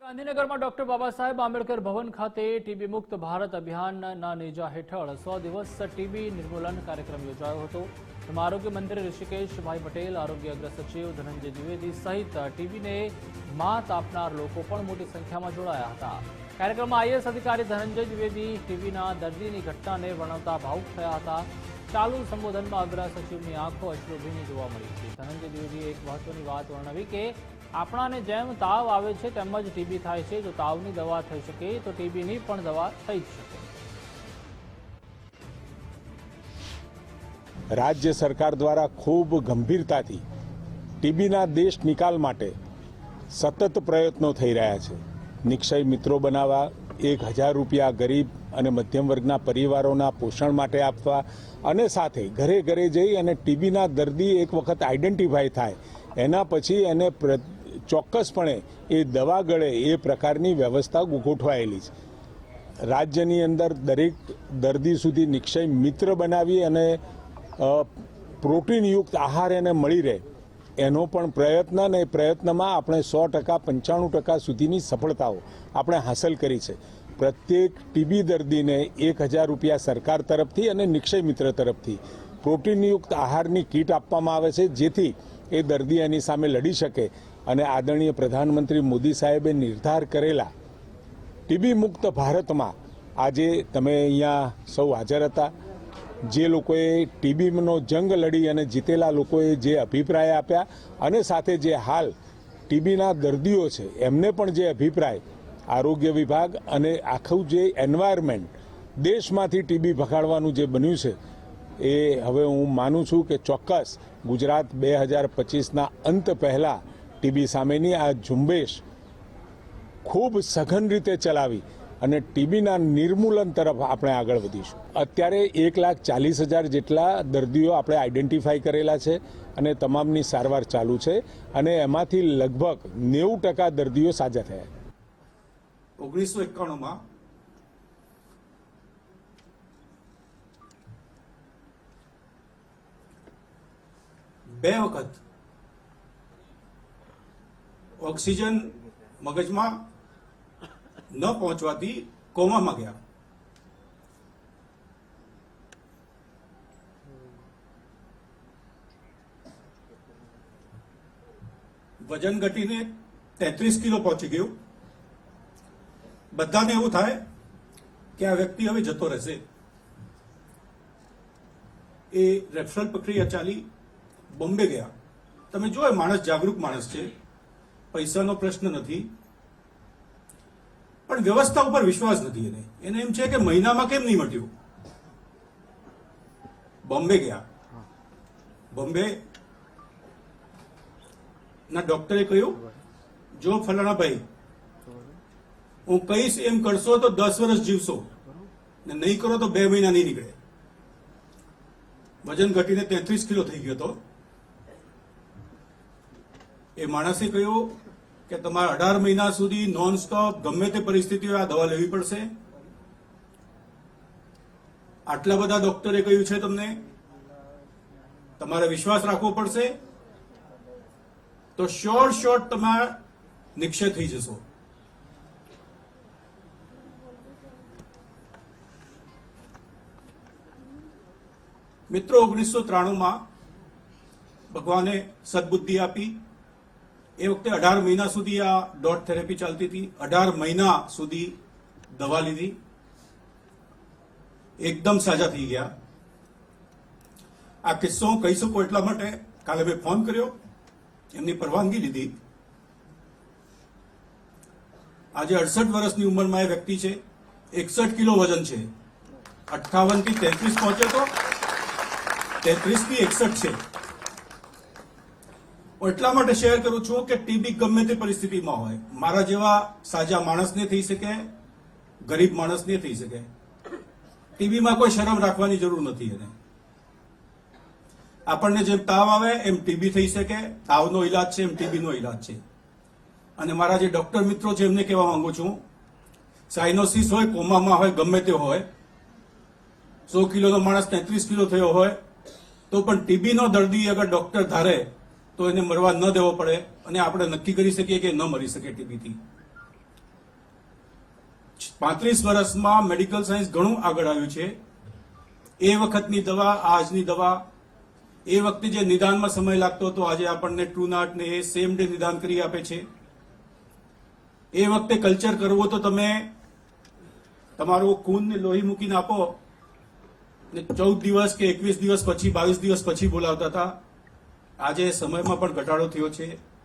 ગાંધીનગરમાં ડોક્ટર બાબા સાહેબ આંબેડકર ભવન ખાતે ટીબી મુક્ત ભારત અભિયાનના નેજા હેઠળ 100 દિવસ ટીબી નિર્મૂલન કાર્યક્રમ યોજાયો હતો. તેમાં આરોગ્ય મંત્રી ઋષિકેશભાઈ પટેલ, આરોગ્ય અગ્ર સચિવ ધનંજય દ્વિવેદી સહિત ટીબીને માત આપનાર લોકો પણ મોટી સંખ્યામાં જોડાયા હતા. કાર્યક્રમમાં આઈએએસ અધિકારી ધનંજય દ્વિવેદી ટીબીના દર્દીની ઘટનાને વર્ણવતા ભાવુક થયા હતા. ચાલુ સંબોધનમાં અગ્ર સચિવની આંખો અશ્રુભીની જોવા મળી હતી. ધનંજય દ્વિવેદીએ એક મહત્વની વાત વર્ણવી કે આપણાને જેમ તાવ આવે છે તેમ જ ટીબી થાય છે. જો તાવની દવા થઈ શકે તો ટીબીની પણ દવા થઈ જ શકે. રાજ્ય સરકાર દ્વારા ખૂબ ગંભીરતાથી ટીબીના દેશ નિકાલ માટે સતત પ્રયત્નો થઈ રહ્યા છે. નિક્ષય મિત્રો બનાવવા, 1000 રૂપિયા ગરીબ અને મધ્યમ વર્ગના પરિવારોના પોષણ માટે આપવા અને સાથે ઘરે ઘરે જઈ અને ટીબીના દર્દી એક વખત આઈડેન્ટિફાય થાય એના પછી એને ચોક્કસપણે એ દવા ગળે એ પ્રકારની વ્યવસ્થા ગોઠવાયેલી છે. રાજ્યની અંદર દરેક દર્દી સુધી નિક્ષય મિત્ર બનાવી અને પ્રોટીનયુક્ત આહાર એને મળી રહે એનો પણ પ્રયત્ન, અને એ પ્રયત્નમાં આપણે 100%, 95% સુધીની સફળતાઓ આપણે હાંસલ કરી છે. પ્રત્યેક ટીબી દર્દીને 1000 રૂપિયા સરકાર તરફથી અને નિક્ષય મિત્ર તરફથી પ્રોટીનયુક્ત આહારની કીટ આપવામાં આવે છે, જેથી એ દર્દી એની સામે લડી શકે. અને આદરણીય પ્રધાનમંત્રી મોદી સાહેબે નિર્ધાર કરેલા ટીબી મુક્ત ભારતમાં આજે તમે અહીંયા સૌ હાજર હતા. જે લોકોએ ટીબીનો જંગ લડી અને જીતેલા લોકોએ જે અભિપ્રાય આપ્યા અને સાથે જે હાલ ટીબીના દર્દીઓ છે એમને પણ જે અભિપ્રાય આરોગ્ય વિભાગ અને આખું જે એન્વાયરમેન્ટ દેશમાંથી ટીબી ભગાડવાનું જે બન્યું છે એ હવે હું માનું છું કે ચોક્કસ ગુજરાત 2025ના અંત પહેલાં ટીબી સામેની આ ઝુંબેશ ખૂબ સઘન રીતે ચલાવી અને ટીબીના નિર્મૂલન તરફ આપણે આગળ વધીશું. અત્યારે 1,40,000 જેટલા દર્દીઓ આપણે આઈડેન્ટિફાઈ કરેલા છે અને તમામની સારવાર ચાલુ છે અને એમાંથી લગભગ 90% દર્દીઓ સાજા થયા. 1991માં બે વખત ઓક્સિજન મગજમાં ન પહોંચવાથી કોમામાં ગયા. વજન ઘટીને 33 કિલો પહોંચી ગયું. બધાને એવું થાય કે આ વ્યક્તિ હવે જતો રહેશે. એ રેફરલ પ્રક્રિયા ચાલી, બોમ્બે ગયા. તમે જો, માણસ જાગૃત માણસ છે, પૈસાનો પ્રશ્ન નથી, પણ વ્યવસ્થા ઉપર વિશ્વાસ નથી. એને એમ છે કે મહિનામાં કેમ નહીં મટ્યું. બોમ્બે ગયા. બોમ્બે ના ડોક્ટરે કહ્યું, જો ફલાણા ભાઈ, હું કહીશ એમ કરશો તો 10 વર્ષ જીવશો, ને નહીં કરો તો 2 મહિના નહીં નીકળે. વજન ઘટીને 33 કિલો થઈ ગયો હતો. એ માણસે કહ્યું કે તમારે 18 મહિના સુધી નોન સ્ટોપ ગમે તે પરિસ્થિતિઓ આ દવા લેવી પડશે. આટલા બધા ડોક્ટરે કહ્યું છે તમને, તમારે વિશ્વાસ રાખવો પડશે, તો શોર્ટ તમારા નિક્ષય થઈ જશો. મિત્રો, 1993માં ભગવાને સદબુદ્ધિ આપી. એ વખતે 18 મહિના સુધી આ ડોટ થેરેપી ચાલતી હતી. 18 મહિના સુધી દવા લીધી, એકદમ સાજા થઈ ગયા. આ કિસ્સો હું કહી શકું એટલા માટે કાલે મેં ફોન કર્યો, એમની પરવાનગી લીધી. આજે 68 વર્ષની ઉંમરમાં એ વ્યક્તિ છે. 61 કિલો વજન છે. 58 થી 33 પહોંચ્યો તો 33 થી 61 છે. એટલા માટે શેર કરું છું કે ટીબી ગમે તે પરિસ્થિતિમાં હોય, મારા જેવા સાજા માણસને થઈ શકે, ગરીબ માણસને થઈ શકે. ટીબીમાં કોઈ શરમ રાખવાની જરૂર નથી. એને આપણને જેમ તાવ આવે એમ ટીબી થઈ શકે. તાવનો ઈલાજ છે એમ ટીબીનો ઈલાજ છે. અને મારા જે ડોક્ટર મિત્રો છે એમને કહેવા માંગુ છું, સાઇનોસિસ હોય, કોમામાં હોય, ગમે તે હોય, 100 કિલોનો માણસ 33 કિલો થયો હોય તો પણ ટીબીનો દર્દી અગર ડોક્ટર ધારે તો એને મરવા ન દેવો પડે અને આપણે નક્કી કરી શકીએ કે ન મરી શકે ટીબીથી. 35 વર્ષમાં મેડિકલ સાયન્સ ઘણું આગળ આવ્યું છે. એ વખતની દવા, આજની દવા, એ વખતે જે નિદાનમાં સમય લાગતો હતો, આજે આપણને ટ્રુનાટ ને એ સેમ ડે નિદાન કરી આપે છે. એ વખતે કલ્ચર કરવો તો તમે તમારું ખૂન ને લોહી મૂકીને આપો ને 14 દિવસ કે 21 દિવસ પછી, 22 દિવસ પછી બોલાવતા હતા. આજે સમયમાં પણ ઘટાડો થયો છે.